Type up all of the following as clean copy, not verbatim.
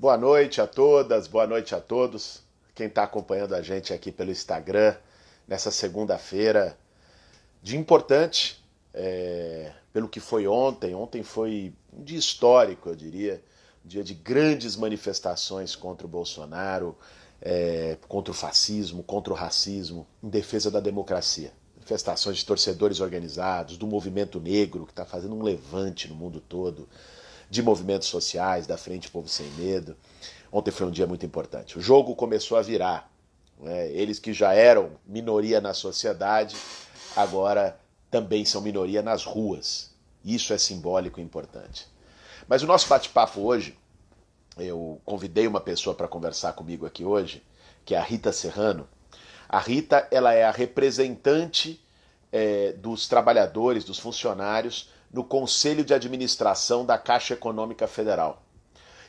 Boa noite a todas, boa noite a todos. Quem está acompanhando a gente aqui pelo Instagram nessa segunda-feira, dia importante, pelo que foi ontem. Ontem foi um dia histórico, eu diria, um dia de grandes manifestações contra o Bolsonaro, contra o fascismo, contra o racismo, em defesa da democracia. Manifestações de torcedores organizados, do movimento negro, que está fazendo um levante no mundo todo, de movimentos sociais, da Frente Povo Sem Medo. Ontem foi um dia muito importante. O jogo começou a virar. Eles que já eram minoria na sociedade, agora também são minoria nas ruas. Isso é simbólico e importante. Mas o nosso bate-papo hoje, eu convidei uma pessoa para conversar comigo aqui hoje, que é a Rita Serrano. A Rita, ela é a representante dos trabalhadores, dos funcionários, no Conselho de Administração da Caixa Econômica Federal.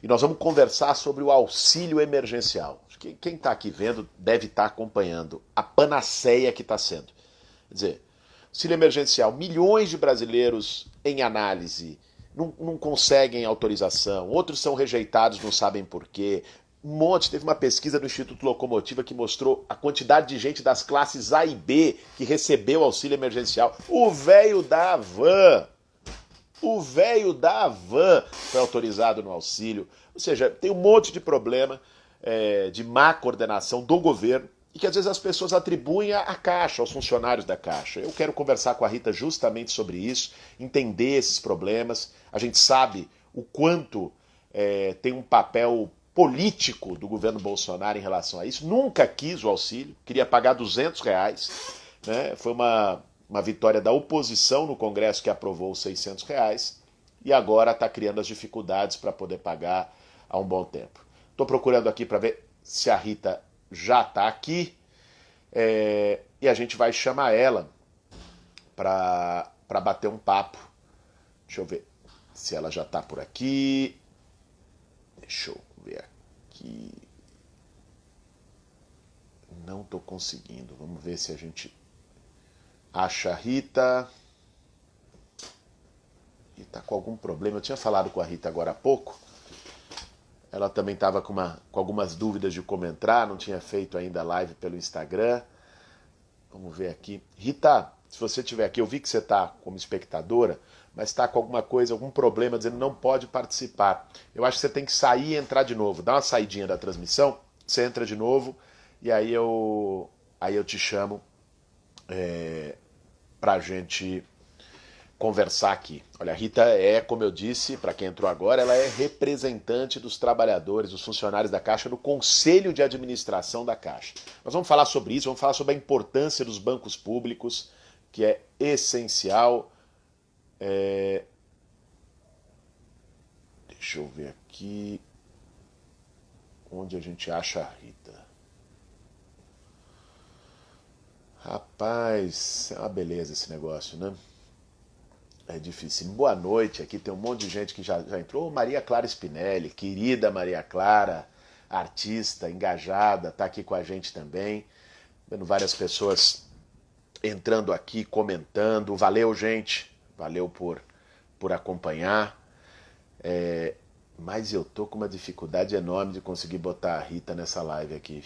E nós vamos conversar sobre o auxílio emergencial. Quem está aqui vendo deve estar acompanhando a panaceia que está sendo. Quer dizer, auxílio emergencial, milhões de brasileiros em análise, não conseguem autorização, outros são rejeitados, não sabem por quê. Um monte, teve uma pesquisa do Instituto Locomotiva que mostrou a quantidade de gente das classes A e B que recebeu auxílio emergencial. O velho da van foi autorizado no auxílio. Ou seja, tem um monte de problema de má coordenação do governo e que às vezes as pessoas atribuem à Caixa, aos funcionários da Caixa. Eu quero conversar com a Rita justamente sobre isso, entender esses problemas. A gente sabe o quanto tem um papel político do governo Bolsonaro em relação a isso. Nunca quis o auxílio, queria pagar R$ 200. Né? Foi uma vitória da oposição no Congresso que aprovou os R$ 600 e agora está criando as dificuldades para poder pagar há um bom tempo. Estou procurando aqui para ver se a Rita já está aqui e a gente vai chamar ela para bater um papo. Deixa eu ver se ela já está por aqui. Deixa eu ver aqui. Não estou conseguindo. Vamos ver se a gente acha a Rita. E está com algum problema. Eu tinha falado com a Rita agora há pouco. Ela também estava com algumas dúvidas de como entrar. Não tinha feito ainda live pelo Instagram. Vamos ver aqui. Rita, se você estiver aqui, eu vi que você está como espectadora, mas está com alguma coisa, algum problema, dizendo que não pode participar. Eu acho que você tem que sair e entrar de novo. Dá uma saidinha da transmissão, você entra de novo, e aí eu te chamo para a gente conversar aqui. Olha, a Rita como eu disse, para quem entrou agora, ela é representante dos trabalhadores, dos funcionários da Caixa no Conselho de Administração da Caixa. Nós vamos falar sobre isso, vamos falar sobre a importância dos bancos públicos, que é essencial. Deixa eu ver aqui onde a gente acha a Rita. Rapaz, é uma beleza esse negócio, né? É difícil. Boa noite, aqui tem um monte de gente que já entrou. Maria Clara Spinelli, querida Maria Clara, artista, engajada, está aqui com a gente também. Vendo várias pessoas entrando aqui, comentando. Valeu, gente. Valeu por acompanhar. Mas eu tô com uma dificuldade enorme de conseguir botar a Rita nessa live aqui.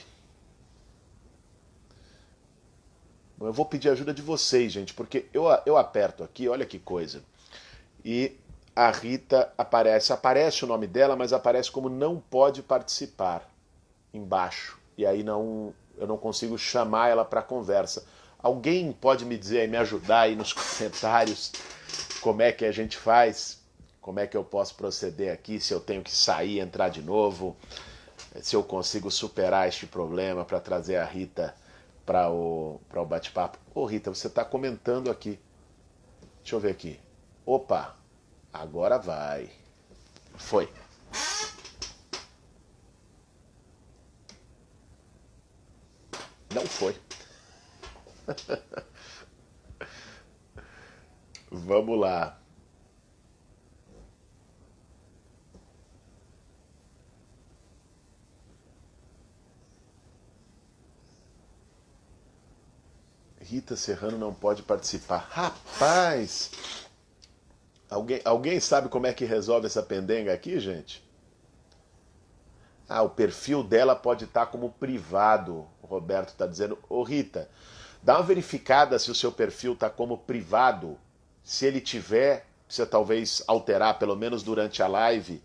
Bom, eu vou pedir ajuda de vocês, gente, porque eu aperto aqui, olha que coisa, e a Rita aparece o nome dela, mas aparece como não pode participar embaixo, e aí eu não consigo chamar ela para conversa. Alguém pode me dizer, me ajudar aí nos comentários como é que a gente faz, como é que eu posso proceder aqui, se eu tenho que sair e entrar de novo, se eu consigo superar este problema para trazer a Rita para o bate-papo. Ô Rita, você está comentando aqui. Deixa eu ver aqui. Opa, agora vai. Foi. Não foi. Vamos lá. Rita Serrano não pode participar. Rapaz! Alguém sabe como é que resolve essa pendenga aqui, gente? Ah, o perfil dela pode estar como privado, o Roberto está dizendo. Ô Rita, dá uma verificada se o seu perfil está como privado. Se ele tiver, precisa talvez alterar, pelo menos durante a live,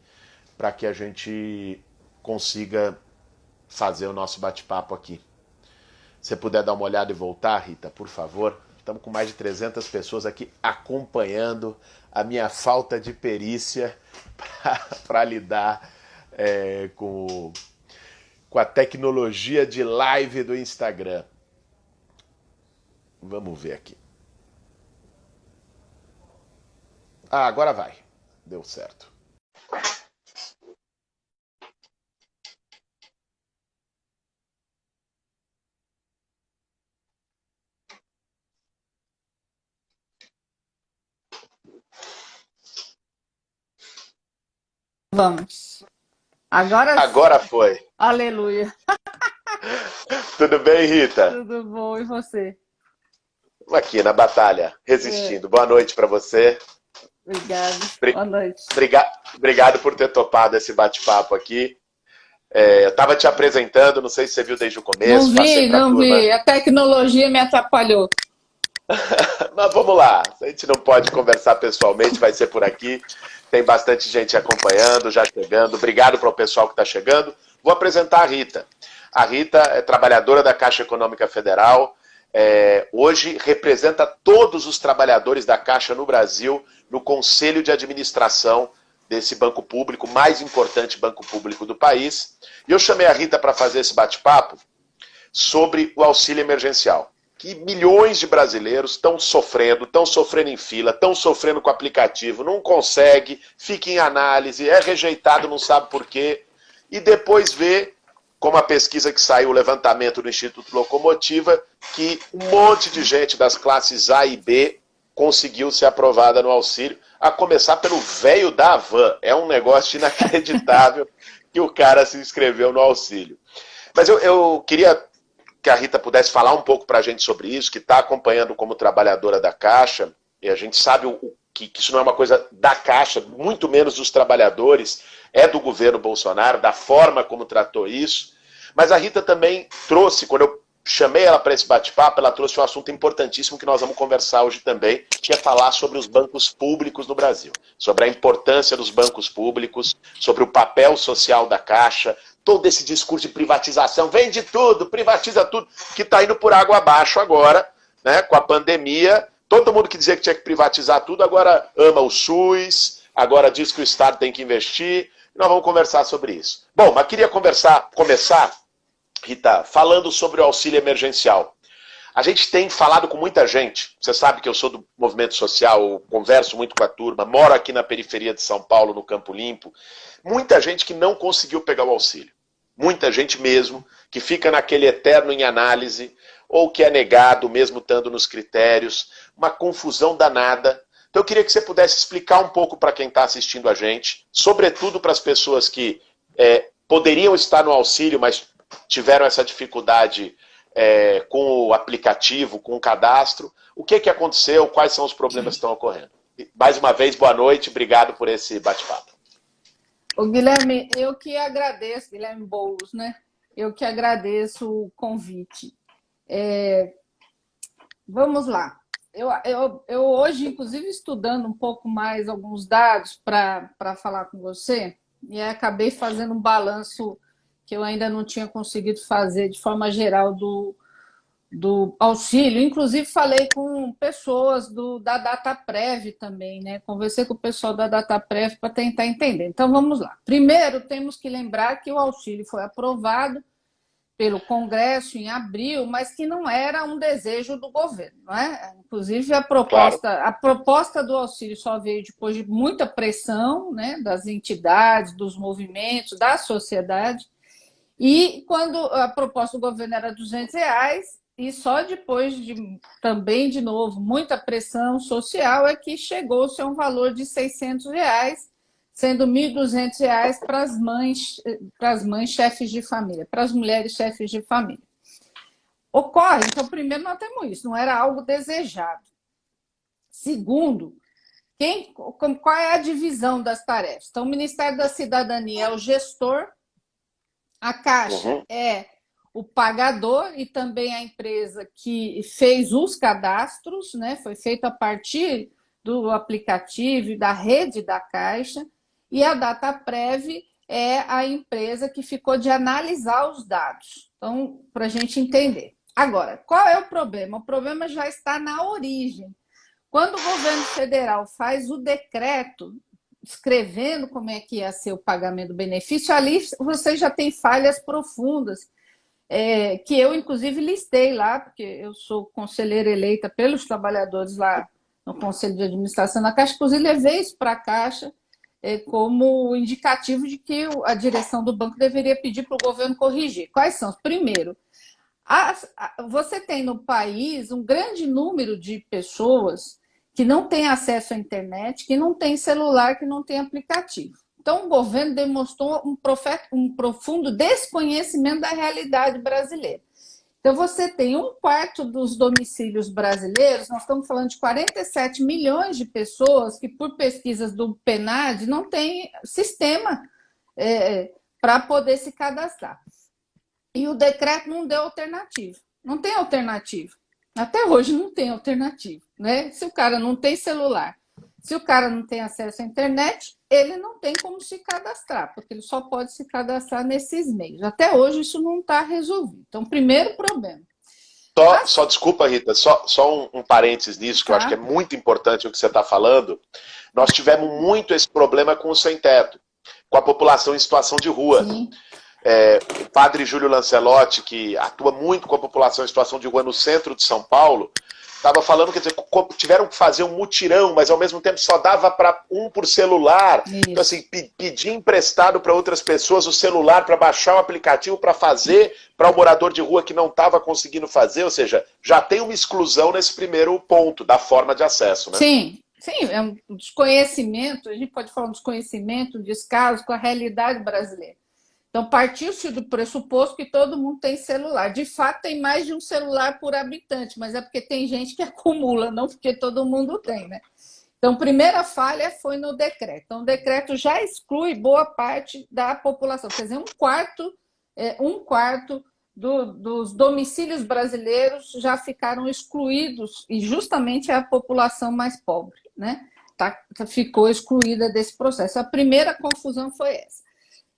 para que a gente consiga fazer o nosso bate-papo aqui. Se você puder dar uma olhada e voltar, Rita, por favor. Estamos com mais de 300 pessoas aqui acompanhando a minha falta de perícia para lidar com a tecnologia de live do Instagram. Vamos ver aqui. Ah, agora vai. Deu certo. Vamos. Agora Agora sim. foi. Aleluia. Tudo bem, Rita? Tudo bom. E você? Aqui na batalha, resistindo. Boa noite para você. Obrigada. Bri- Boa noite. Obrigado por ter topado esse bate-papo aqui. Eu estava te apresentando, não sei se você viu desde o Não começo, passei vi, para a não turma. vi. A tecnologia me atrapalhou. Mas vamos lá, a gente não pode conversar pessoalmente, vai ser por aqui. Tem bastante gente acompanhando, já chegando. Obrigado para o pessoal que está chegando. Vou apresentar a Rita. A Rita é trabalhadora da Caixa Econômica Federal. Hoje representa todos os trabalhadores da Caixa no Brasil no Conselho de Administração desse banco público, mais importante banco público do país. E eu chamei a Rita para fazer esse bate-papo sobre o auxílio emergencial. Que milhões de brasileiros estão sofrendo em fila, estão sofrendo com o aplicativo, não consegue, fica em análise, é rejeitado, não sabe por quê. E depois vê, como a pesquisa que saiu, o levantamento do Instituto Locomotiva, que um monte de gente das classes A e B conseguiu ser aprovada no auxílio, a começar pelo velho da van. É um negócio inacreditável que o cara se inscreveu no auxílio. Mas eu queria que a Rita pudesse falar um pouco para a gente sobre isso, que está acompanhando como trabalhadora da Caixa, e a gente sabe que isso não é uma coisa da Caixa, muito menos dos trabalhadores, é do governo Bolsonaro, da forma como tratou isso. Mas a Rita também trouxe, quando eu chamei ela para esse bate-papo, ela trouxe um assunto importantíssimo que nós vamos conversar hoje também, que é falar sobre os bancos públicos no Brasil, sobre a importância dos bancos públicos, sobre o papel social da Caixa, todo esse discurso de privatização, vende tudo, privatiza tudo, que está indo por água abaixo agora, né, com a pandemia. Todo mundo que dizia que tinha que privatizar tudo, agora ama o SUS, agora diz que o Estado tem que investir. Nós vamos conversar sobre isso. Bom, mas queria começar, Rita, falando sobre o auxílio emergencial. A gente tem falado com muita gente, você sabe que eu sou do movimento social, converso muito com a turma, moro aqui na periferia de São Paulo, no Campo Limpo, muita gente que não conseguiu pegar o auxílio. Muita gente mesmo, que fica naquele eterno em análise, ou que é negado, mesmo estando nos critérios, uma confusão danada. Então eu queria que você pudesse explicar um pouco para quem está assistindo a gente, sobretudo para as pessoas que poderiam estar no auxílio, mas tiveram essa dificuldade com o aplicativo, com o cadastro. O que aconteceu, quais são os problemas que estão ocorrendo? Mais uma vez, boa noite, obrigado por esse bate-papo. O Guilherme, eu que agradeço, Guilherme Boulos, né? Eu que agradeço o convite. Vamos lá. Eu hoje, inclusive, estudando um pouco mais alguns dados para falar com você, e acabei fazendo um balanço que eu ainda não tinha conseguido fazer de forma geral do auxílio. Inclusive, falei com pessoas da Dataprev também, né? Conversei com o pessoal da Dataprev para tentar entender. Então, vamos lá. Primeiro, temos que lembrar que o auxílio foi aprovado pelo Congresso em abril, mas que não era um desejo do governo, não é? Inclusive, Claro. a proposta do auxílio só veio depois de muita pressão, né, das entidades, dos movimentos, da sociedade. E quando a proposta do governo era R$ 200, e só depois também, de novo, muita pressão social, é que chegou-se a um valor de R$ 600, sendo R$ 1.200 para as mães chefes de família, para as mulheres chefes de família. Ocorre, então, primeiro nós temos isso, não era algo desejado. Segundo, qual é a divisão das tarefas? Então, o Ministério da Cidadania é o gestor, A Caixa é o pagador e também a empresa que fez os cadastros, né? Foi feito a partir do aplicativo e da rede da Caixa, e a Dataprev é a empresa que ficou de analisar os dados. Então, para a gente entender. Agora, qual é o problema? O problema já está na origem. Quando o governo federal faz o decreto escrevendo como é que ia ser o pagamento do benefício, ali você já tem falhas profundas, que eu, inclusive, listei lá, porque eu sou conselheira eleita pelos trabalhadores lá no Conselho de Administração da Caixa, inclusive levei isso para a Caixa como indicativo de que a direção do banco deveria pedir para o governo corrigir. Quais são? Primeiro, você tem no país um grande número de pessoas que não têm acesso à internet, que não tem celular, que não tem aplicativo. Então, o governo demonstrou um profundo desconhecimento da realidade brasileira. Então, você tem 1/4 dos domicílios brasileiros, nós estamos falando de 47 milhões de pessoas que, por pesquisas do PNAD, não tem sistema para poder se cadastrar. E o decreto não deu alternativa. Não tem alternativa. Até hoje não tem alternativa, né? Se o cara não tem celular, se o cara não tem acesso à internet, ele não tem como se cadastrar, porque ele só pode se cadastrar nesses meios. Até hoje isso não está resolvido. Então, primeiro problema. Só desculpa, Rita, só um parênteses nisso, que eu acho que é muito importante o que você está falando. Nós tivemos muito esse problema com o sem-teto, com a população em situação de rua. Sim. O padre Júlio Lancelotti, que atua muito com a população em situação de rua no centro de São Paulo, estava falando, quer dizer, tiveram que fazer um mutirão, mas ao mesmo tempo só dava para um por celular. Isso. Então, assim, pedir emprestado para outras pessoas o celular para baixar o aplicativo para fazer para o morador de rua que não estava conseguindo fazer. Ou seja, já tem uma exclusão nesse primeiro ponto da forma de acesso, né? Sim, é um desconhecimento, a gente pode falar um desconhecimento, um descaso com a realidade brasileira. Então, partiu-se do pressuposto que todo mundo tem celular. De fato, tem mais de um celular por habitante, mas é porque tem gente que acumula, não porque todo mundo tem, né? Então, primeira falha foi no decreto. Então, o decreto já exclui boa parte da população. Quer dizer, um quarto dos domicílios brasileiros já ficaram excluídos, e justamente é a população mais pobre, né? Ficou excluída desse processo. A primeira confusão foi essa.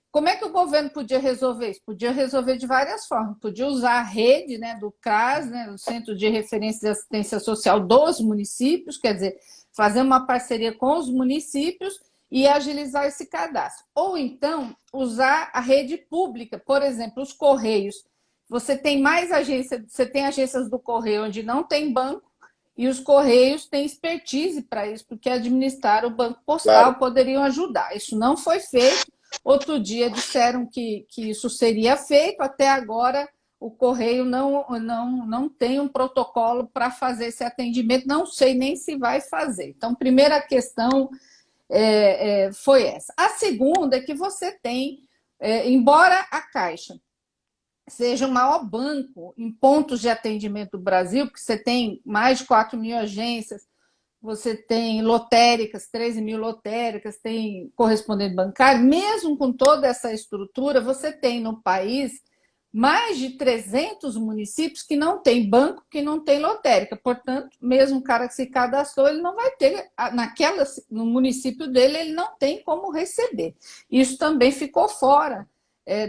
Como é que o governo podia resolver isso? Podia resolver de várias formas. Podia usar a rede, né, do CRAS, né, o Centro de Referência de Assistência Social dos municípios, quer dizer, fazer uma parceria com os municípios e agilizar esse cadastro. Ou então, usar a rede pública, por exemplo, os Correios. Você tem mais agências, você tem agências do Correio onde não tem banco, e os Correios têm expertise para isso, porque administrar o Banco Postal poderiam ajudar. Isso não foi feito. Outro dia disseram que isso seria feito, até agora o Correio não tem um protocolo para fazer esse atendimento, não sei nem se vai fazer. Então, primeira questão foi essa. A segunda é que você tem, embora a Caixa seja o maior banco em pontos de atendimento do Brasil, porque você tem mais de 4 mil agências, você tem lotéricas, 13 mil lotéricas, tem correspondente bancário, mesmo com toda essa estrutura, você tem no país mais de 300 municípios que não tem banco, que não tem lotérica. Portanto, mesmo o cara que se cadastrou, ele não vai ter, no município dele, ele não tem como receber. Isso também ficou fora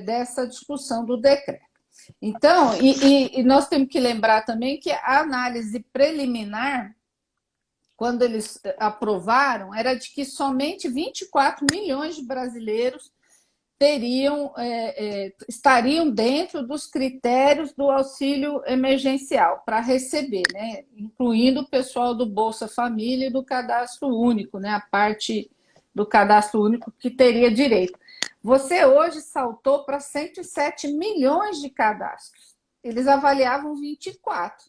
dessa discussão do decreto. Então, e nós temos que lembrar também que a análise preliminar, quando eles aprovaram, era de que somente 24 milhões de brasileiros estariam dentro dos critérios do auxílio emergencial para receber, né? Incluindo o pessoal do Bolsa Família e do Cadastro Único, né? A parte do Cadastro Único que teria direito. Você hoje saltou para 107 milhões de cadastros. Eles avaliavam 24.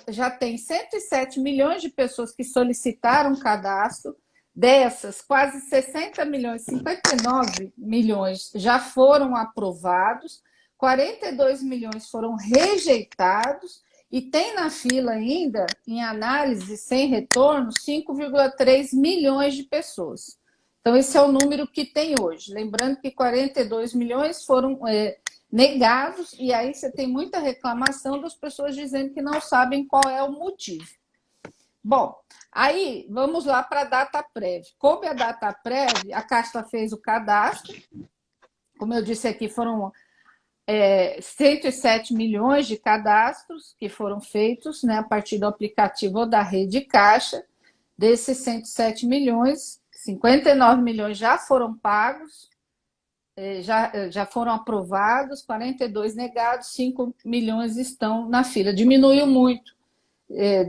Já tem 107 milhões de pessoas que solicitaram cadastro, dessas, quase 60 milhões, 59 milhões já foram aprovados, 42 milhões foram rejeitados e tem na fila ainda, em análise sem retorno, 5,3 milhões de pessoas. Então, esse é o número que tem hoje. Lembrando que 42 milhões foram negados, e aí você tem muita reclamação das pessoas dizendo que não sabem qual é o motivo. Bom, aí vamos lá para a data prévia. Coube a data prévia, a Caixa fez o cadastro, como eu disse aqui, foram 107 milhões de cadastros que foram feitos, né, a partir do aplicativo ou da rede Caixa. Desses 107 milhões, 59 milhões já foram pagos, já foram aprovados, 42 negados, 5 milhões estão na fila. Diminuiu muito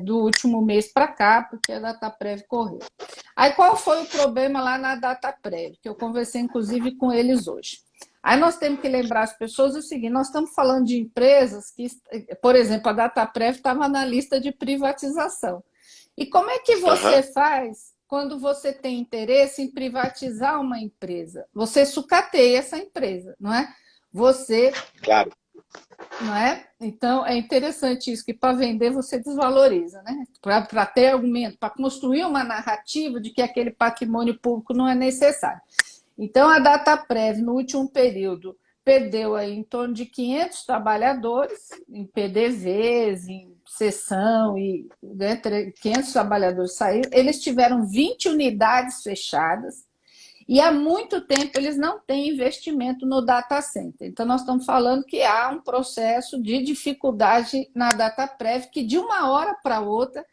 do último mês para cá, porque a data prévia correu. Aí qual foi o problema lá na data prévia? Que eu conversei, inclusive, com eles hoje. Aí nós temos que lembrar as pessoas o seguinte, nós estamos falando de empresas que, por exemplo, a data prévia estava na lista de privatização. E como é que você faz quando você tem interesse em privatizar uma empresa? Você sucateia essa empresa, não é? Você... Claro. Não é? Então, é interessante isso, que para vender você desvaloriza, né? Para ter argumento, para construir uma narrativa de que aquele patrimônio público não é necessário. Então, a data prévia, no último período, perdeu aí em torno de 500 trabalhadores em PDVs, em cessão, e 500 trabalhadores saíram. Eles tiveram 20 unidades fechadas, e há muito tempo eles não têm investimento no data center. Então, nós estamos falando que há um processo de dificuldade na data prévia, que de uma hora para outra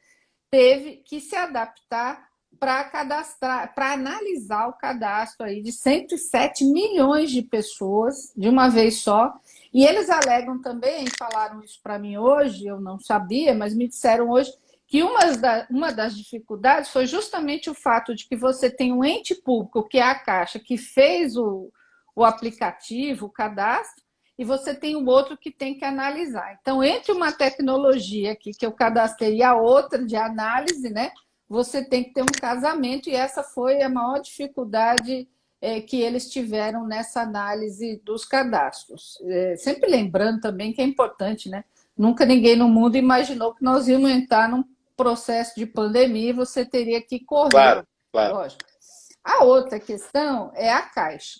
teve que se adaptar para cadastrar, para analisar o cadastro aí de 107 milhões de pessoas de uma vez só. E eles alegam também, falaram isso para mim hoje, eu não sabia, mas me disseram hoje, que uma das dificuldades foi justamente o fato de que você tem um ente público, que é a Caixa, que fez o aplicativo, o cadastro, e você tem o outro que tem que analisar. Então, entre uma tecnologia aqui que eu cadastrei e a outra de análise, né, você tem que ter um casamento, e essa foi a maior dificuldade que eles tiveram nessa análise dos cadastros. Sempre lembrando também que é importante, né? Nunca ninguém no mundo imaginou que nós íamos entrar num processo de pandemia e você teria que correr. Claro, claro. Lógico. A outra questão é a Caixa.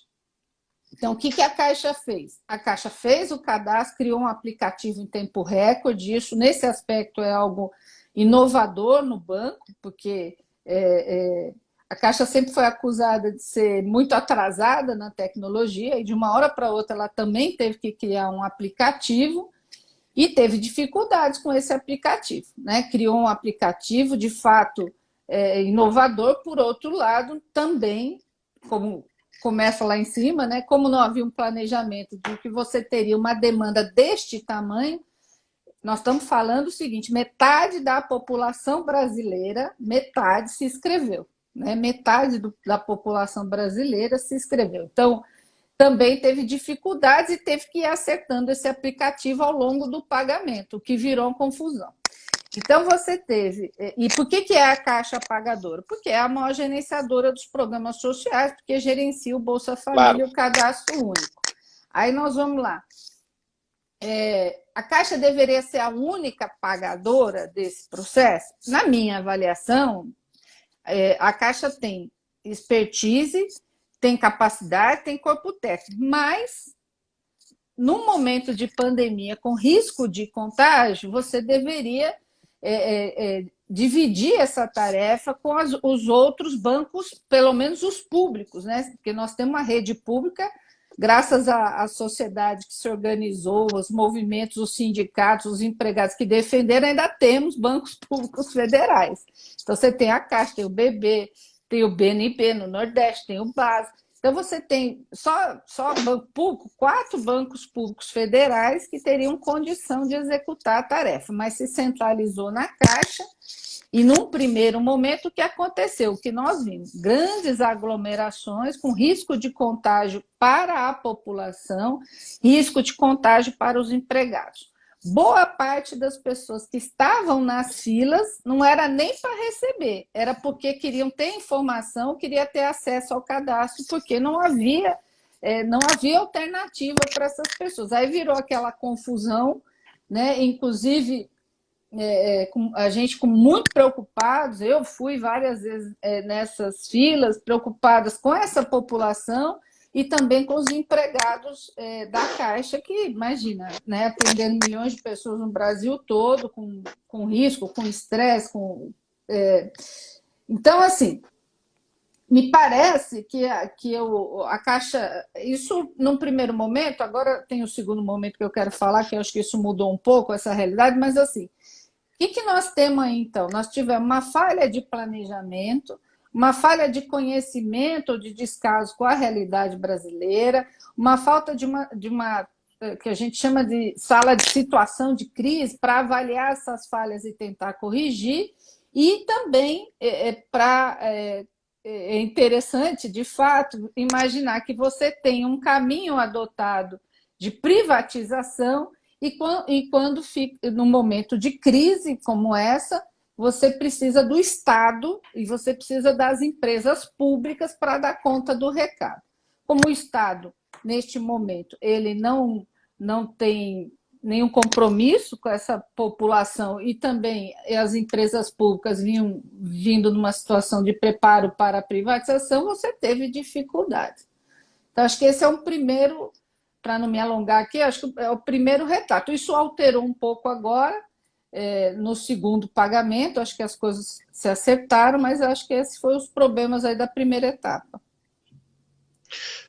Então, o que a Caixa fez? A Caixa fez o cadastro, criou um aplicativo em tempo recorde. Isso, nesse aspecto, é algo inovador no banco, porque a Caixa sempre foi acusada de ser muito atrasada na tecnologia, e de uma hora para outra ela também teve que criar um aplicativo, e teve dificuldades com esse aplicativo, né? Criou um aplicativo, de fato, inovador. Por outro lado, também, como começa lá em cima, né? Como não havia um planejamento de que você teria uma demanda deste tamanho, nós estamos falando o seguinte, metade da população brasileira, metade se inscreveu, né? Metade da população brasileira se inscreveu. Então, também teve dificuldades e teve que ir acertando esse aplicativo ao longo do pagamento, o que virou uma confusão. Então, você teve... E por que é a Caixa pagadora? Porque é a maior gerenciadora dos programas sociais, porque gerencia o Bolsa Família e o Cadastro Único. Aí nós vamos lá. A Caixa deveria ser a única pagadora desse processo? Na minha avaliação, a Caixa tem expertise, tem capacidade, tem corpo técnico, mas no momento de pandemia, com risco de contágio, você deveria dividir essa tarefa com os outros bancos, pelo menos os públicos, né? Porque nós temos uma rede pública, graças à sociedade que se organizou, os movimentos, os sindicatos, os empregados que defenderam, ainda temos bancos públicos federais. Então, você tem a Caixa, tem o BB, tem o BNB no Nordeste, tem o BAS. Então, você tem só banco público, 4 bancos públicos federais que teriam condição de executar a tarefa, mas se centralizou na Caixa. E, num primeiro momento, o que aconteceu? O que nós vimos? Grandes aglomerações com risco de contágio para a população, risco de contágio para os empregados. Boa parte das pessoas que estavam nas filas não era nem para receber, era porque queriam ter informação, queria ter acesso ao cadastro, porque não havia alternativa para essas pessoas. Aí virou aquela confusão, né? Inclusive, a gente muito preocupados, eu fui várias vezes nessas filas, preocupadas com essa população e também com os empregados da Caixa, que, imagina, né, atendendo milhões de pessoas no Brasil todo, com risco, com estresse, Então, assim, me parece que a Caixa, isso num primeiro momento, agora tem o segundo momento que eu quero falar, que eu acho que isso mudou um pouco, essa realidade, mas assim, o que nós temos aí, então? Nós tivemos uma falha de planejamento, uma falha de conhecimento ou de descaso com a realidade brasileira, uma falta de uma que a gente chama de sala de situação de crise para avaliar essas falhas e tentar corrigir, e também é interessante, de fato, imaginar que você tem um caminho adotado de privatização e quando fica num momento de crise como essa, você precisa do Estado e você precisa das empresas públicas para dar conta do recado. Como o Estado, neste momento, ele não tem nenhum compromisso com essa população e também as empresas públicas vindo numa situação de preparo para a privatização, você teve dificuldades. Então, acho que esse é um primeiro, para não me alongar aqui, acho que é o primeiro retrato. Isso alterou um pouco agora, no segundo pagamento, acho que as coisas se acertaram, mas acho que esses foram os problemas aí da primeira etapa.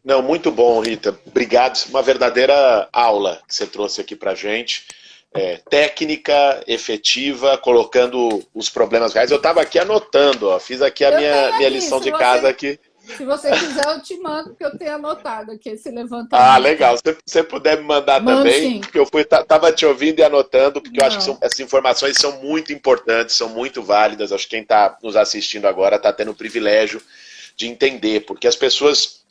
Não, muito bom, Rita. Obrigado. Uma verdadeira aula que você trouxe aqui para a gente. Técnica, efetiva, colocando os problemas reais. Eu estava aqui anotando, ó, fiz aqui a minha lição de casa aqui. Se você quiser, eu te mando, porque eu tenho anotado aqui esse levantamento. Ah, legal. Se você puder me mandar também, sim. porque eu estava te ouvindo e anotando, porque eu acho que essas informações são muito importantes, são muito válidas. Acho que quem está nos assistindo agora está tendo o privilégio de entender, porque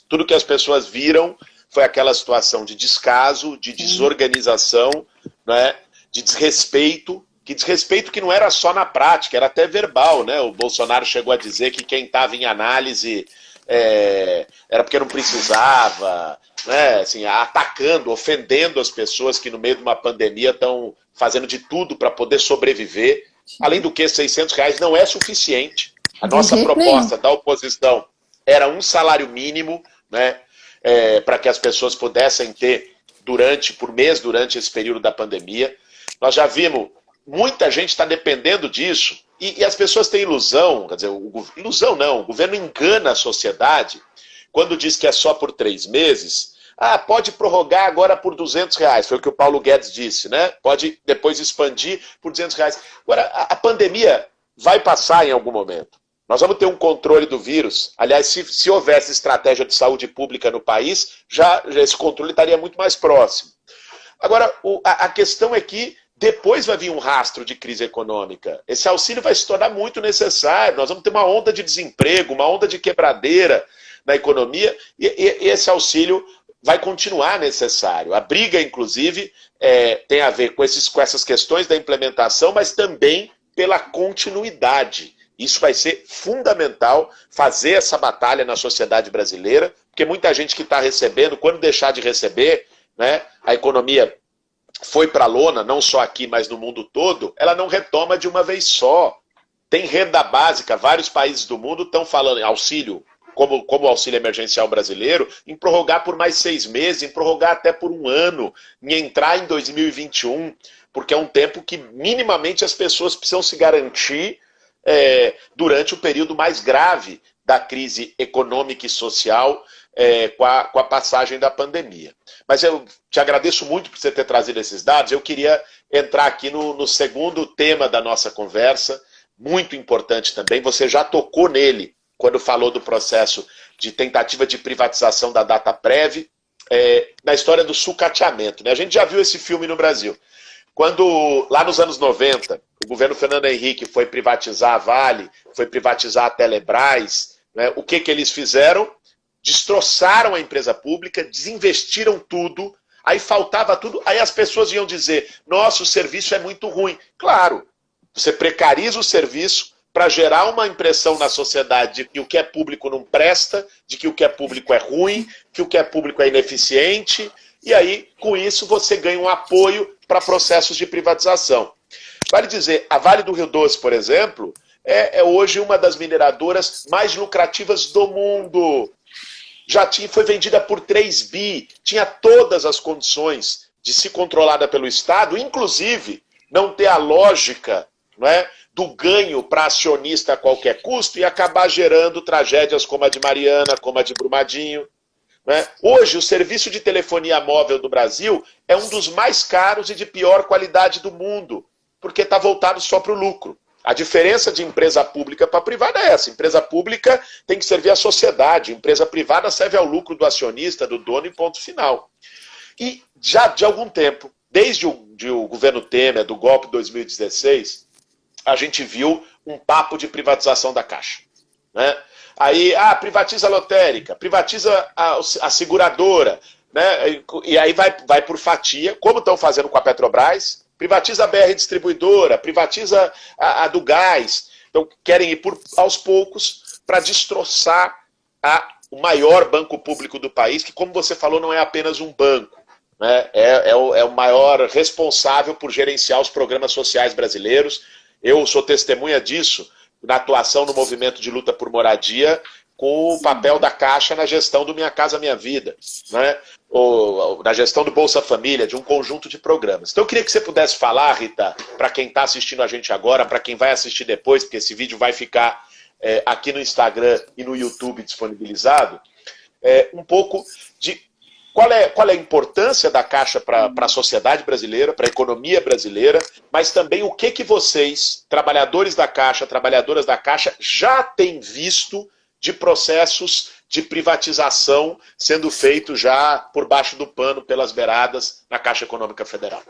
tudo que as pessoas viram foi aquela situação de descaso, de desorganização, né, de desrespeito, que não era só na prática, era até verbal, né? O Bolsonaro chegou a dizer que quem estava em análise era porque não precisava, né? Assim, atacando, ofendendo as pessoas que no meio de uma pandemia estão fazendo de tudo para poder sobreviver. Além do que, R$600 não é suficiente. A nossa proposta da oposição era um salário mínimo, né, para que as pessoas pudessem ter por mês durante esse período da pandemia. Nós já vimos, muita gente está dependendo disso, e as pessoas têm ilusão, quer dizer, ilusão não, o governo engana a sociedade quando diz que é só por 3 meses. Pode prorrogar agora por R$200, foi o que o Paulo Guedes disse, né? Pode depois expandir por R$200. Agora, a pandemia vai passar em algum momento. Nós vamos ter um controle do vírus. Aliás, se houvesse estratégia de saúde pública no país, já esse controle estaria muito mais próximo. Agora, a questão é que depois vai vir um rastro de crise econômica. Esse auxílio vai se tornar muito necessário. Nós vamos ter uma onda de desemprego, uma onda de quebradeira na economia, e esse auxílio vai continuar necessário. A briga, inclusive, tem a ver com essas questões da implementação, mas também pela continuidade. Isso vai ser fundamental, fazer essa batalha na sociedade brasileira, porque muita gente que está recebendo, quando deixar de receber, né, a economia foi para a lona, não só aqui, mas no mundo todo, ela não retoma de uma vez só. Tem renda básica, vários países do mundo estão falando em auxílio, como o auxílio emergencial brasileiro, em prorrogar por mais 6 meses, em prorrogar até por 1 ano, em entrar em 2021, porque é um tempo que minimamente as pessoas precisam se garantir durante o período mais grave da crise econômica e social com a passagem da pandemia. Mas eu te agradeço muito por você ter trazido esses dados. Eu queria entrar aqui no segundo tema da nossa conversa, muito importante também. Você já tocou nele quando falou do processo de tentativa de privatização da Dataprev, na história do sucateamento, né? A gente já viu esse filme no Brasil. Quando, lá nos anos 90, o governo Fernando Henrique foi privatizar a Vale, foi privatizar a Telebrás, né, o que eles fizeram? Destroçaram a empresa pública, desinvestiram tudo, aí faltava tudo, aí as pessoas iam dizer, nossa, o serviço é muito ruim. Claro, você precariza o serviço para gerar uma impressão na sociedade de que o que é público não presta, de que o que é público é ruim, que o que é público é ineficiente, e aí, com isso, você ganha um apoio para processos de privatização. Vale dizer, a Vale do Rio Doce, por exemplo, é hoje uma das mineradoras mais lucrativas do mundo. Foi vendida por 3 bi, tinha todas as condições de ser controlada pelo Estado, inclusive não ter a lógica, não é, do ganho para acionista a qualquer custo e acabar gerando tragédias como a de Mariana, como a de Brumadinho. Né? Hoje, o serviço de telefonia móvel do Brasil é um dos mais caros e de pior qualidade do mundo, porque está voltado só para o lucro. A diferença de empresa pública para privada é essa. Empresa pública tem que servir à sociedade, empresa privada serve ao lucro do acionista, do dono e ponto final. E já de algum tempo, desde o governo Temer, do golpe de 2016, a gente viu um papo de privatização da Caixa. Né? Aí, privatiza a lotérica, privatiza a seguradora, né? E aí vai por fatia, como estão fazendo com a Petrobras, privatiza a BR Distribuidora, privatiza a do gás. Então, querem ir aos poucos para destroçar o maior banco público do país, que, como você falou, não é apenas um banco. Né? É o maior responsável por gerenciar os programas sociais brasileiros. Eu sou testemunha disso, na atuação no movimento de luta por moradia, com o papel da Caixa na gestão do Minha Casa Minha Vida, né? Ou na gestão do Bolsa Família, de um conjunto de programas. Então eu queria que você pudesse falar, Rita, para quem está assistindo a gente agora, para quem vai assistir depois, porque esse vídeo vai ficar aqui no Instagram e no YouTube disponibilizado, um pouco de qual é a importância da Caixa para a sociedade brasileira, para a economia brasileira, mas também o que vocês, trabalhadores da Caixa, trabalhadoras da Caixa, já têm visto de processos de privatização sendo feito já por baixo do pano, pelas beiradas, na Caixa Econômica Federal.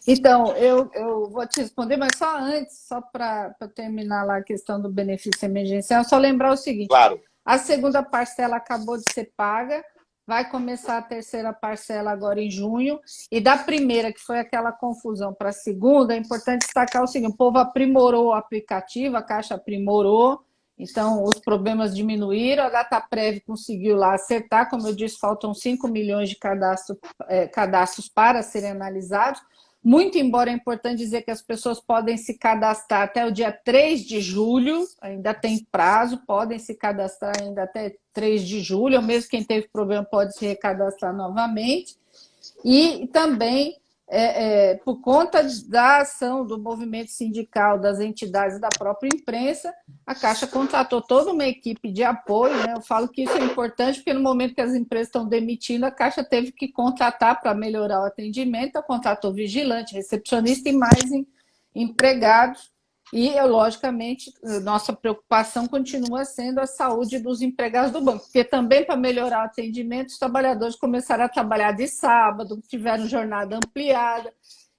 Então, eu vou te responder, mas só antes, só para terminar lá a questão do benefício emergencial, só lembrar o seguinte, claro. A segunda parcela acabou de ser paga, vai começar a terceira parcela agora em junho, e da primeira, que foi aquela confusão, para a segunda, é importante destacar o seguinte, o povo aprimorou o aplicativo, a Caixa aprimorou, então os problemas diminuíram, a Dataprev conseguiu lá acertar, como eu disse, faltam 5 milhões de cadastros para serem analisados, muito embora é importante dizer que as pessoas podem se cadastrar até o dia 3 de julho, ainda tem prazo, podem se cadastrar ainda até 3 de julho, ou mesmo quem teve problema pode se recadastrar novamente. E também, por conta da ação do movimento sindical, das entidades da própria imprensa, a Caixa contratou toda uma equipe de apoio, né? Eu falo que isso é importante porque no momento que as empresas estão demitindo, a Caixa teve que contratar para melhorar o atendimento, então contratou vigilante, recepcionista e mais empregados. E, logicamente, nossa preocupação continua sendo a saúde dos empregados do banco, porque também para melhorar o atendimento, os trabalhadores começaram a trabalhar de sábado, tiveram jornada ampliada.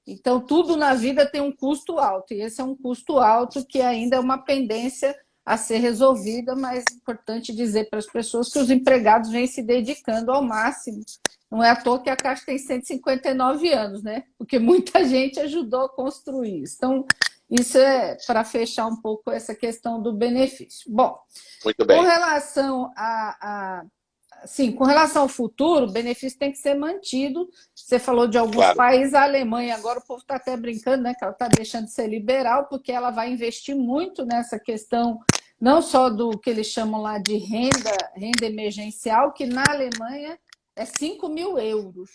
Então, tudo na vida tem um custo alto, e esse é um custo alto que ainda é uma pendência a ser resolvida, mas é importante dizer para as pessoas que os empregados vêm se dedicando ao máximo. Não é à toa que a Caixa tem 159 anos, né? Porque muita gente ajudou a construir isso. Então, isso é para fechar um pouco essa questão do benefício. Bom, muito bem. Com relação com relação ao futuro, o benefício tem que ser mantido. Você falou de alguns países, a Alemanha, agora o povo está até brincando, né, que ela está deixando de ser liberal, porque ela vai investir muito nessa questão, não só do que eles chamam lá de renda emergencial, que na Alemanha é 5 mil euros.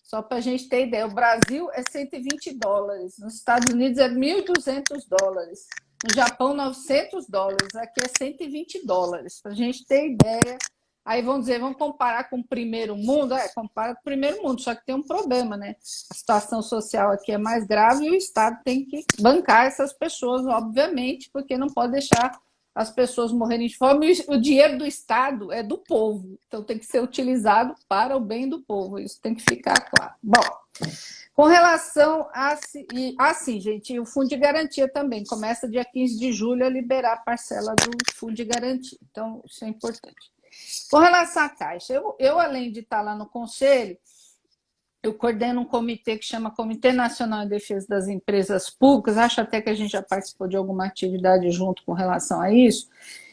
Só para a gente ter ideia, o Brasil é 120 dólares, nos Estados Unidos é 1.200 dólares, no Japão 900 dólares, aqui é 120 dólares, para a gente ter ideia. Aí vão dizer, vamos comparar com o primeiro mundo? Compara com o primeiro mundo, só que tem um problema, né? A situação social aqui é mais grave e o Estado tem que bancar essas pessoas, obviamente, porque não pode deixar as pessoas morrerem de fome. O dinheiro do Estado é do povo, então tem que ser utilizado para o bem do povo, isso tem que ficar claro. Bom, com relação assim, gente, o Fundo de Garantia também, começa dia 15 de julho a liberar a parcela do Fundo de Garantia, então isso é importante. Com relação à Caixa, eu além de estar lá no Conselho, eu coordeno um comitê que chama Comitê Nacional de Defesa das Empresas Públicas, acho até que a gente já participou de alguma atividade junto com relação a isso,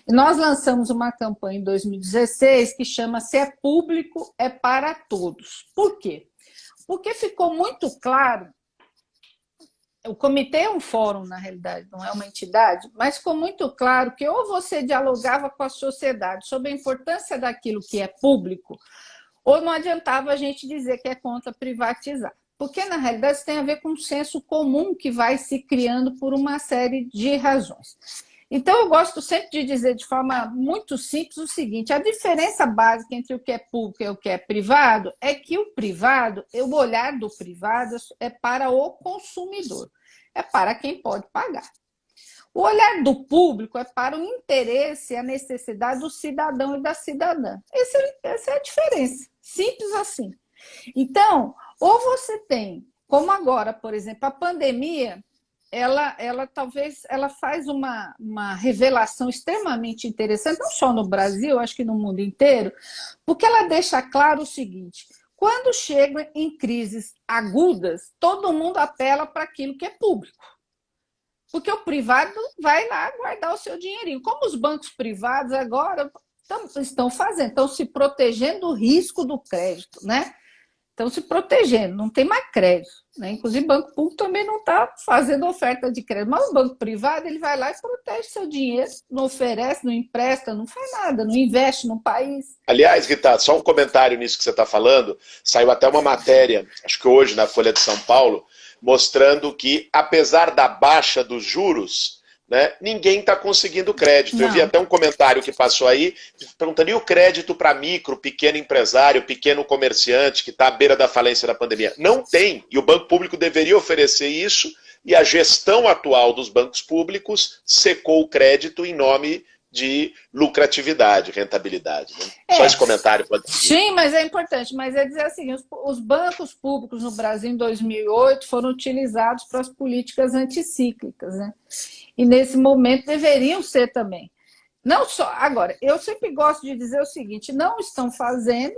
e nós lançamos uma campanha em 2016 que chama Se é Público, é para Todos. Por quê? Porque ficou muito claro o comitê é um fórum, na realidade, não é uma entidade, mas ficou muito claro que ou você dialogava com a sociedade sobre a importância daquilo que é público, ou não adiantava a gente dizer que é contra privatizar. Porque, na realidade, isso tem a ver com um senso comum que vai se criando por uma série de razões. Então, eu gosto sempre de dizer de forma muito simples o seguinte: a diferença básica entre o que é público e o que é privado é que o privado, o olhar do privado é para o consumidor, é para quem pode pagar. O olhar do público é para o interesse e a necessidade do cidadão e da cidadã. Essa é a diferença, simples assim. Então, ou você tem, como agora, por exemplo, a pandemia, ela talvez ela faz uma revelação extremamente interessante, não só no Brasil, acho que no mundo inteiro, porque ela deixa claro o seguinte: quando chega em crises agudas, todo mundo apela para aquilo que é público. Porque o privado vai lá guardar o seu dinheirinho. Como os bancos privados agora estão fazendo, estão se protegendo do risco do crédito, né? Estão se protegendo, não tem mais crédito, né? Inclusive, o banco público também não está fazendo oferta de crédito, mas o banco privado ele vai lá e protege seu dinheiro, não oferece, não empresta, não faz nada, não investe no país. Aliás, Rita, só um comentário nisso que você está falando. Saiu até uma matéria, acho que hoje, na Folha de São Paulo, mostrando que, apesar da baixa dos juros, né, ninguém está conseguindo crédito. Não. Eu vi até um comentário que passou aí, perguntando: e o crédito para micro, pequeno empresário, pequeno comerciante, que está à beira da falência da pandemia? Não tem, e o Banco Público deveria oferecer isso, e a gestão atual dos bancos públicos secou o crédito em nome de lucratividade, rentabilidade. Né? Só esse comentário pode ser. Sim, mas é importante. Mas é dizer assim, os bancos públicos no Brasil em 2008 foram utilizados para as políticas anticíclicas, né? E nesse momento deveriam ser também. Não só. Agora, eu sempre gosto de dizer o seguinte: não estão fazendo,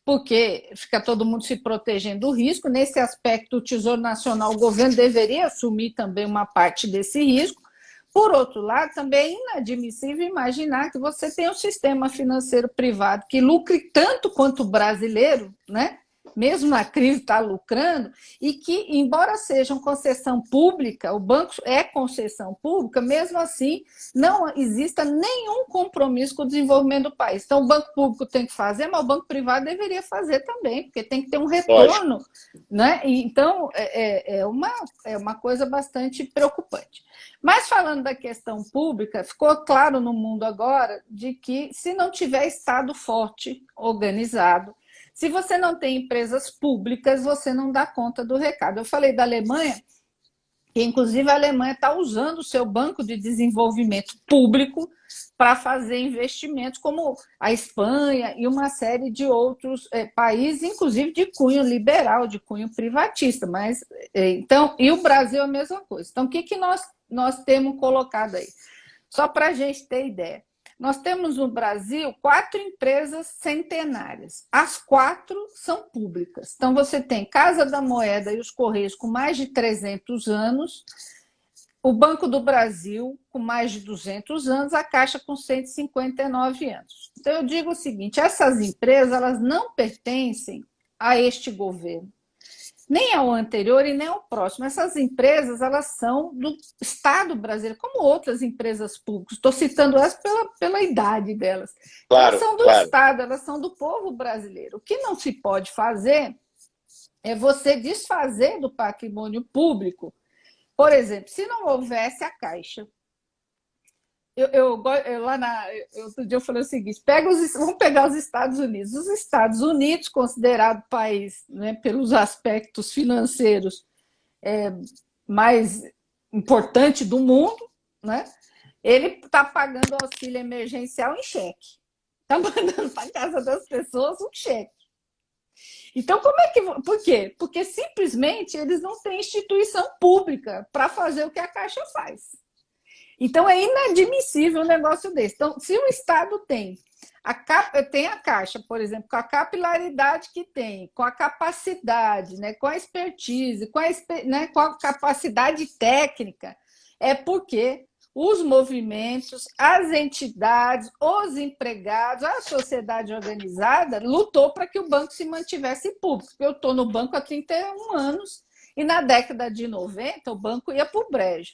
porque fica todo mundo se protegendo do risco. Nesse aspecto, o Tesouro Nacional, o governo deveria assumir também uma parte desse risco. Por outro lado, também é inadmissível imaginar que você tem um sistema financeiro privado que lucre tanto quanto o brasileiro, né? Mesmo na crise está lucrando, e que, embora seja uma concessão pública, o banco é concessão pública, mesmo assim não exista nenhum compromisso com o desenvolvimento do país. Então, o banco público tem que fazer, mas o banco privado deveria fazer também, porque tem que ter um retorno. Né? Então, é uma coisa bastante preocupante. Mas, falando da questão pública, ficou claro no mundo agora de que, se não tiver Estado forte, organizado, se você não tem empresas públicas, você não dá conta do recado. Eu falei da Alemanha, que inclusive a Alemanha está usando o seu banco de desenvolvimento público para fazer investimentos, como a Espanha e uma série de outros países, inclusive de cunho liberal, de cunho privatista. Mas, então, e o Brasil é a mesma coisa. Então, o que nós temos colocado aí? Só para a gente ter ideia. Nós temos no Brasil 4 empresas centenárias. As 4 são públicas. Então, você tem Casa da Moeda e os Correios com mais de 300 anos, o Banco do Brasil com mais de 200 anos, a Caixa com 159 anos. Então, eu digo o seguinte: essas empresas elas não pertencem a este governo, nem ao anterior e nem ao próximo. Essas empresas elas são do Estado brasileiro, como outras empresas públicas. Estou citando elas pela idade delas. Claro, elas são do Estado, elas são do povo brasileiro. O que não se pode fazer é você desfazer do patrimônio público. Por exemplo, se não houvesse a Caixa. Outro dia eu falei o seguinte: vamos pegar os Estados Unidos. Os Estados Unidos, considerado país, né, pelos aspectos financeiros mais importante do mundo, né, ele está pagando auxílio emergencial em cheque. Está mandando para a casa das pessoas um cheque. Então, por quê? Porque simplesmente eles não têm instituição pública para fazer o que a Caixa faz. Então, é inadmissível um negócio desse. Então, se o Estado tem a Caixa, por exemplo, com a capilaridade que tem, com a capacidade, né, com a expertise, com a capacidade técnica, é porque os movimentos, as entidades, os empregados, a sociedade organizada lutou para que o banco se mantivesse público. Eu estou no banco há 31 anos E na década de 90, o banco ia para o brejo.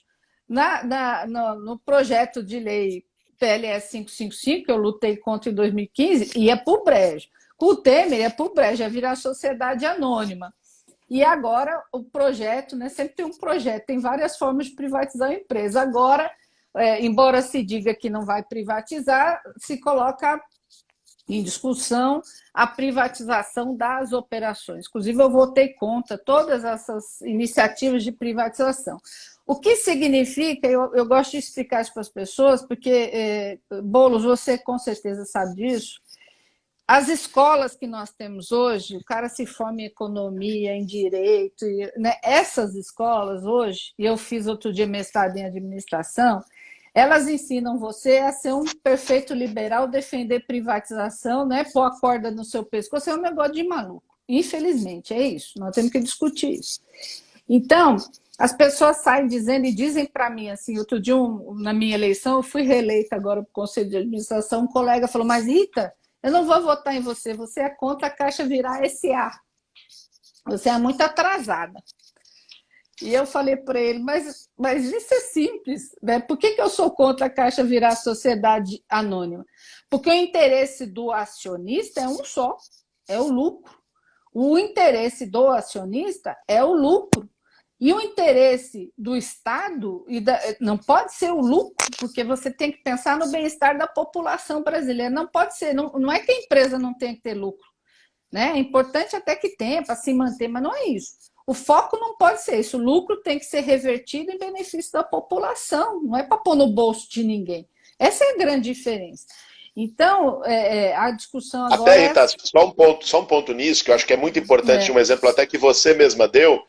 No projeto de lei PLS 555, que eu lutei contra em 2015, ia para o brejo. Com o Temer, ia para o brejo, ia virar sociedade anônima. E agora o projeto, né, sempre tem um projeto, tem várias formas de privatizar a empresa. Agora, embora se diga que não vai privatizar, se coloca em discussão a privatização das operações. Inclusive, eu votei contra todas essas iniciativas de privatização. O que significa, eu gosto de explicar isso para as pessoas, porque, Boulos, você com certeza sabe disso, as escolas que nós temos hoje, o cara se forma em economia, em direito, né? Essas escolas hoje, e eu fiz outro dia mestrado em administração, elas ensinam você a ser um perfeito liberal, defender privatização, né? Pôr a corda no seu pescoço, é um negócio de maluco. Infelizmente, é isso. Nós temos que discutir isso. Então, as pessoas saem dizendo e dizem para mim, assim, outro dia, na minha eleição, eu fui reeleita agora para o Conselho de Administração, um colega falou, mas Rita, eu não vou votar em você, você é contra a Caixa virar SA. Você é muito atrasada. E eu falei para ele, mas isso é simples, né? Por que eu sou contra a Caixa virar sociedade anônima? Porque o interesse do acionista é um só, é o lucro. O interesse do acionista é o lucro. E o interesse do Estado não pode ser o lucro, porque você tem que pensar no bem-estar da população brasileira. Não pode ser, não é que a empresa não tenha que ter lucro, né? É importante até que tenha para se manter, mas não é isso. O foco não pode ser isso. O lucro tem que ser revertido em benefício da população, não é para pôr no bolso de ninguém. Essa é a grande diferença. Então, a discussão agora... Até, Rita, só um ponto nisso, que eu acho que é muito importante, um exemplo até que você mesma deu.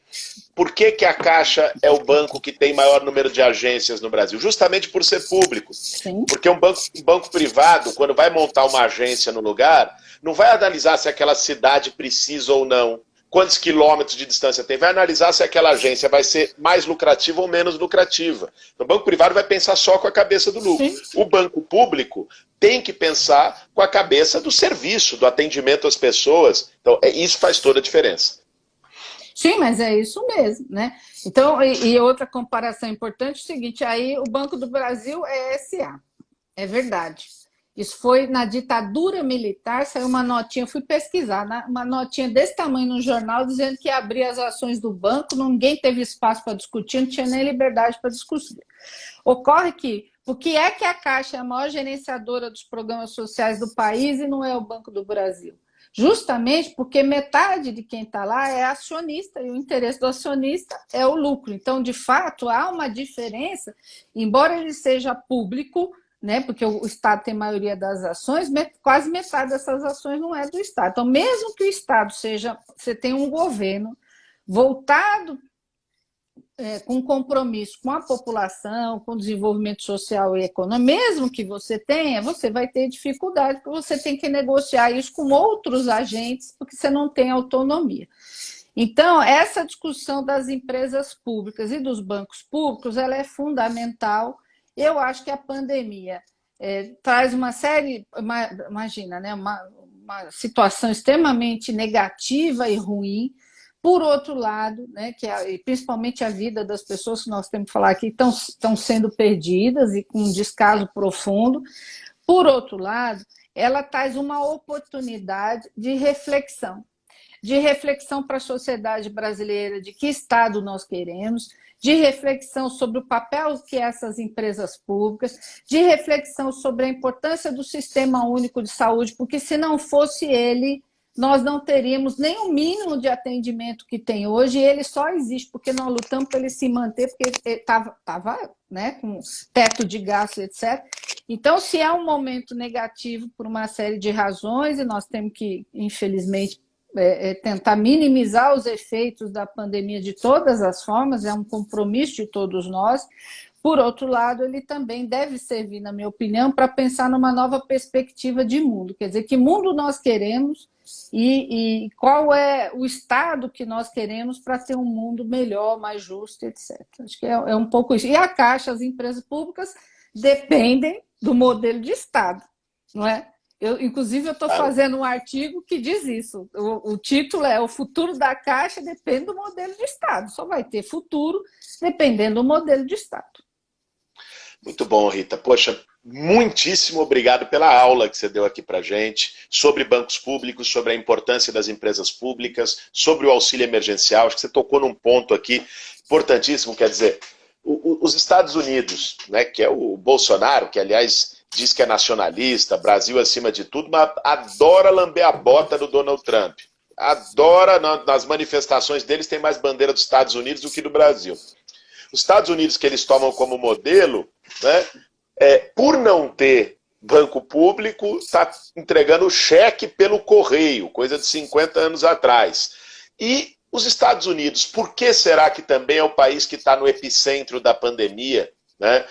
Por que a Caixa é o banco que tem maior número de agências no Brasil? Justamente por ser público. Sim. Porque um banco privado, quando vai montar uma agência no lugar, não vai analisar se aquela cidade precisa ou não, quantos quilômetros de distância tem, vai analisar se aquela agência vai ser mais lucrativa ou menos lucrativa. Então, o banco privado vai pensar só com a cabeça do lucro. Sim. O banco público tem que pensar com a cabeça do serviço, do atendimento às pessoas. Então, isso faz toda a diferença. Sim, mas é isso mesmo, né? Então, e outra comparação importante é o seguinte, aí o Banco do Brasil é SA, é verdade. Isso foi na ditadura militar, saiu uma notinha, eu fui pesquisar, uma notinha desse tamanho no jornal, dizendo que ia abrir as ações do banco, ninguém teve espaço para discutir, não tinha nem liberdade para discutir. Ocorre que, por que é que a Caixa é a maior gerenciadora dos programas sociais do país e não é o Banco do Brasil? Justamente porque metade de quem está lá é acionista, e o interesse do acionista é o lucro. Então, de fato, há uma diferença, embora ele seja público, né, porque o Estado tem maioria das ações, quase metade dessas ações não é do Estado. Então, mesmo que o Estado você tem um governo voltado com compromisso com a população, com o desenvolvimento social e econômico, mesmo que você tenha, você vai ter dificuldade, porque você tem que negociar isso com outros agentes, porque você não tem autonomia. Então, essa discussão das empresas públicas e dos bancos públicos, ela é fundamental. Eu acho que a pandemia traz uma série, imagina, né, uma situação extremamente negativa e ruim. Por outro lado, né, principalmente a vida das pessoas que nós temos que falar aqui estão sendo perdidas e com um descaso profundo. Por outro lado, ela traz uma oportunidade de reflexão para a sociedade brasileira, de que Estado nós queremos, de reflexão sobre o papel que essas empresas públicas, de reflexão sobre a importância do Sistema Único de Saúde, porque se não fosse ele, nós não teríamos nem o mínimo de atendimento que tem hoje, e ele só existe porque nós lutamos para ele se manter, porque ele estava né, com teto de gastos, etc. Então, se é um momento negativo por uma série de razões, e nós temos que, infelizmente, tentar minimizar os efeitos da pandemia de todas as formas, é um compromisso de todos nós. Por outro lado, ele também deve servir, na minha opinião, para pensar numa nova perspectiva de mundo, quer dizer, que mundo nós queremos e qual é o estado que nós queremos para ter um mundo melhor, mais justo, etc. Acho que é um pouco isso. E a Caixa, as empresas públicas, dependem do modelo de Estado, não é? Inclusive, eu estou Claro. fazendo um artigo que diz isso. O título é: O futuro da Caixa depende do modelo de Estado. Só vai ter futuro dependendo do modelo de Estado. Muito bom, Rita. Poxa, muitíssimo obrigado pela aula que você deu aqui para gente sobre bancos públicos, sobre a importância das empresas públicas, sobre o auxílio emergencial. Acho que você tocou num ponto aqui importantíssimo, quer dizer, os Estados Unidos, né, que é o Bolsonaro, que aliás diz que é nacionalista, Brasil acima de tudo, mas adora lamber a bota do Donald Trump. Adora, nas manifestações deles, tem mais bandeira dos Estados Unidos do que do Brasil. Os Estados Unidos que eles tomam como modelo, né, por não ter banco público, está entregando cheque pelo correio, coisa de 50 anos atrás. E os Estados Unidos, por que será que também é o país que está no epicentro da pandemia, né,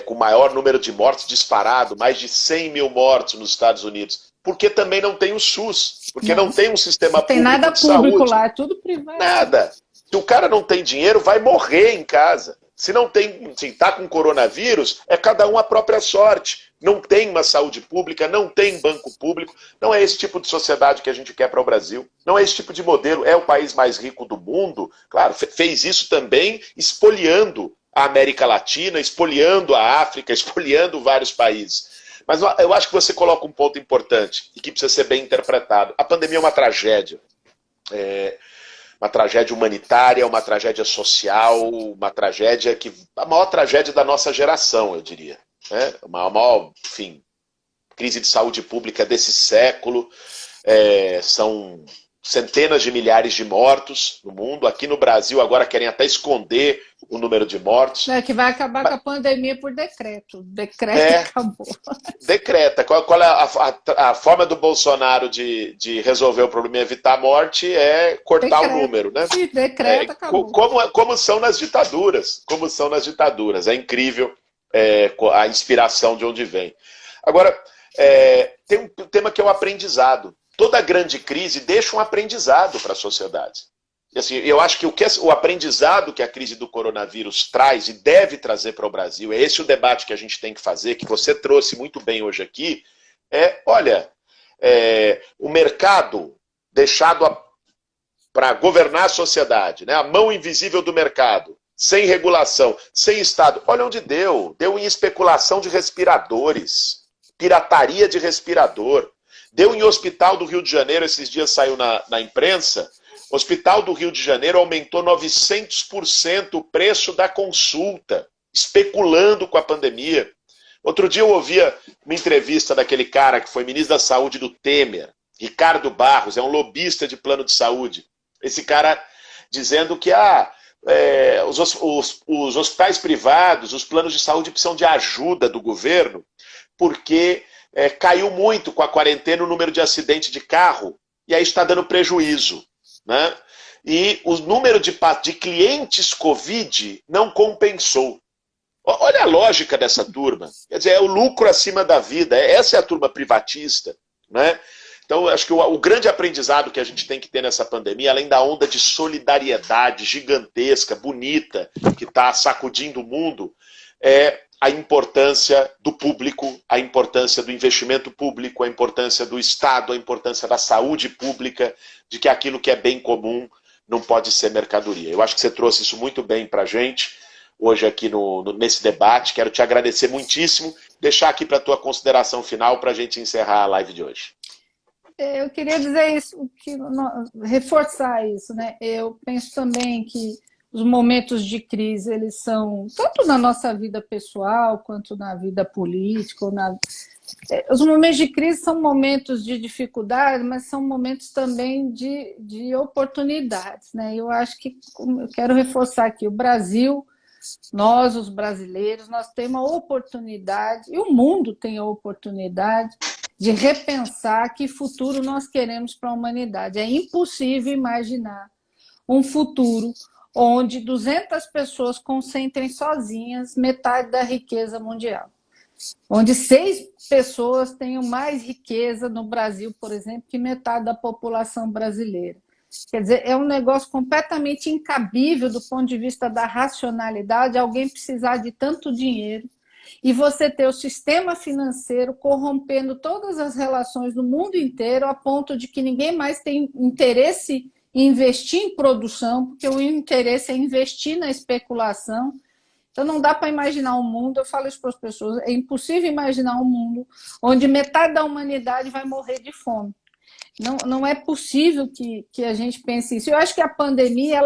com o maior número de mortes disparado, mais de 100 mil mortos nos Estados Unidos? Porque também não tem o SUS, porque não tem um sistema não tem público nada de público saúde. lá, é tudo privado. Nada. Se o cara não tem dinheiro, vai morrer em casa. Se não tem, se está com coronavírus, é cada um a própria sorte. Não tem uma saúde pública, não tem banco público. Não é esse tipo de sociedade que a gente quer para o Brasil. Não é esse tipo de modelo. É o país mais rico do mundo. Claro, fez isso também expoliando a América Latina, expoliando a África, expoliando vários países. Mas eu acho que você coloca um ponto importante e que precisa ser bem interpretado. A pandemia é uma tragédia. Uma tragédia humanitária, uma tragédia social, uma tragédia a maior tragédia da nossa geração, eu diria. Né? A maior, enfim, crise de saúde pública desse século. São centenas de milhares de mortos no mundo. Aqui no Brasil agora querem até esconder o número de mortos. Que vai acabar com a pandemia por decreto. Decreto acabou. Decreta. Qual é a forma do Bolsonaro de resolver o problema e evitar a morte? É cortar o número, né? Sim, decreto acabou. Como são nas ditaduras. Como são nas ditaduras. É incrível a inspiração de onde vem. Agora, tem um tema que é o aprendizado. Toda grande crise deixa um aprendizado para a sociedade. E assim, eu acho que o aprendizado que a crise do coronavírus traz e deve trazer para o Brasil, é esse o debate que a gente tem que fazer, que você trouxe muito bem hoje aqui, olha, o mercado deixado para governar a sociedade, né, a mão invisível do mercado, sem regulação, sem Estado, olha onde deu em especulação de respiradores, pirataria de respirador. Deu em Hospital do Rio de Janeiro, esses dias saiu na imprensa, Hospital do Rio de Janeiro aumentou 900% o preço da consulta, especulando com a pandemia. Outro dia eu ouvia uma entrevista daquele cara que foi ministro da Saúde do Temer, Ricardo Barros, é um lobista de plano de saúde. Esse cara dizendo que os hospitais privados, os planos de saúde precisam de ajuda do governo, porque caiu muito com a quarentena o número de acidentes de carro, e aí está dando prejuízo. Né? E o número de clientes Covid não compensou. Olha a lógica dessa turma. Quer dizer, é o lucro acima da vida. Essa é a turma privatista. Né? Então, acho que o grande aprendizado que a gente tem que ter nessa pandemia, além da onda de solidariedade gigantesca, bonita, que está sacudindo o mundo, é a importância do público, a importância do investimento público, a importância do Estado, a importância da saúde pública, de que aquilo que é bem comum não pode ser mercadoria. Eu acho que você trouxe isso muito bem para a gente hoje aqui nesse debate. Quero te agradecer muitíssimo. Deixar aqui para a tua consideração final para a gente encerrar a live de hoje. Eu queria dizer isso, reforçar isso, né? Eu penso também que os momentos de crise, eles são, tanto na nossa vida pessoal, quanto na vida política. Os momentos de crise são momentos de dificuldade, mas são momentos também de oportunidades. Né? Eu acho que, eu quero reforçar aqui, o Brasil, nós, os brasileiros, nós temos a oportunidade, e o mundo tem a oportunidade, de repensar que futuro nós queremos para a humanidade. É impossível imaginar um futuro onde 200 pessoas concentrem sozinhas metade da riqueza mundial. Onde 6 pessoas tenham mais riqueza no Brasil, por exemplo, que metade da população brasileira. Quer dizer, é um negócio completamente incabível do ponto de vista da racionalidade, alguém precisar de tanto dinheiro e você ter o sistema financeiro corrompendo todas as relações no mundo inteiro, a ponto de que ninguém mais tem interesse em investir em produção, porque o interesse é investir na especulação. Então não dá para imaginar um mundo, eu falo isso para as pessoas, é impossível imaginar um mundo onde metade da humanidade vai morrer de fome. Não é possível que a gente pense isso. Eu acho que a pandemia,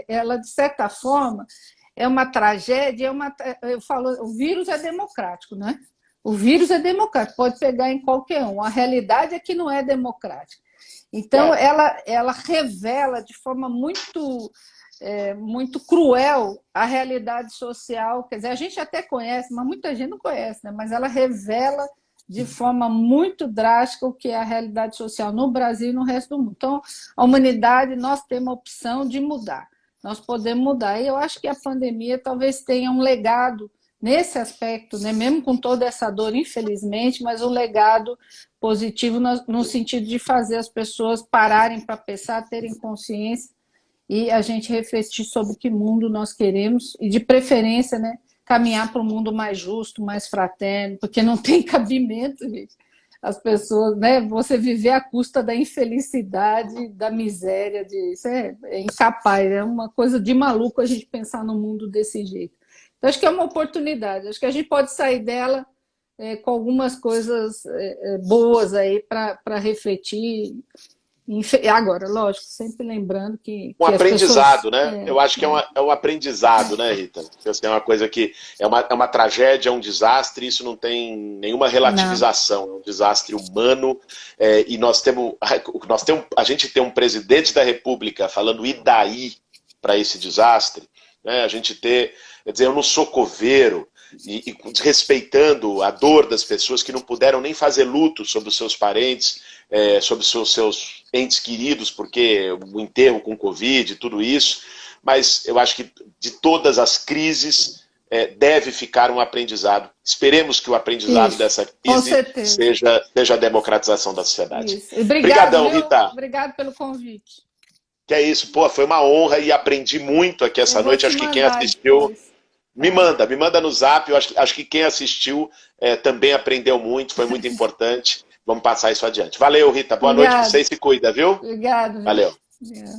ela de certa forma, é uma tragédia, eu falo, o vírus é democrático, né? O vírus é democrático, pode pegar em qualquer um. A realidade é que não é democrática. Então, ela revela de forma muito cruel a realidade social. Quer dizer, a gente até conhece, mas muita gente não conhece, né? Mas ela revela de forma muito drástica o que é a realidade social no Brasil e no resto do mundo. Então, a humanidade, nós temos a opção de mudar. Nós podemos mudar. E eu acho que a pandemia talvez tenha um legado nesse aspecto, né? Mesmo com toda essa dor, infelizmente, mas um legado positivo no sentido de fazer as pessoas pararem para pensar, terem consciência e a gente refletir sobre que mundo nós queremos e, de preferência, né, caminhar para um mundo mais justo, mais fraterno, porque não tem cabimento, gente. As pessoas, né, você viver à custa da infelicidade, da miséria, isso é incapaz, é uma coisa de maluco a gente pensar no mundo desse jeito. Então, acho que é uma oportunidade, acho que a gente pode sair dela com algumas coisas boas aí para refletir. Agora, lógico, sempre lembrando que um aprendizado, pessoas, né? Eu acho que é um aprendizado, né, Rita? Assim, é uma coisa que é uma tragédia, é um desastre, isso não tem nenhuma relativização, é um desastre humano, e a gente tem um presidente da República falando e daí para esse desastre, né? A gente quer dizer, eu não sou coveiro, e respeitando a dor das pessoas que não puderam nem fazer luto sobre os seus parentes, sobre os seus entes queridos, porque o enterro com Covid, tudo isso, mas eu acho que de todas as crises deve ficar um aprendizado. Esperemos que o aprendizado dessa crise seja a democratização da sociedade. Obrigadão, Rita. Obrigado pelo convite. Que é isso, pô, foi uma honra e aprendi muito aqui essa noite. Acho que quem assistiu... Depois. Me manda no Zap, eu acho que quem assistiu também aprendeu muito, foi muito importante. Vamos passar isso adiante. Valeu, Rita, boa noite para vocês, se cuida, viu? Obrigado. Valeu. Obrigado.